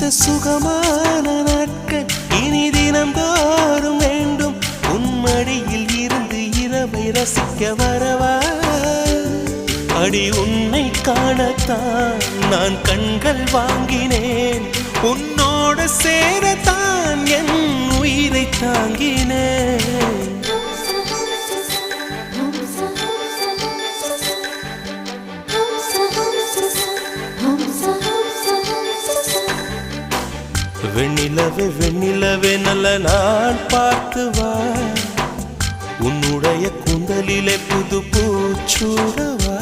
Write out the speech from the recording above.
சுகமான நாட்கள் இனி தினந்தோறும் வேண்டும். உன்மடியில் இருந்து இரவை ரசிக்க வரவா? அடி உன்னை காணத்தான் நான் கண்கள் வாங்கினேன். உன்னோட சேரத்தான் என் உயிரை தாங்கினேன். வெண்ணிலவே வெண்ணிலவே நல்ல நான் பார்த்து வா. உன்னுடைய கூந்தலிலே புது பூச்சூடவா.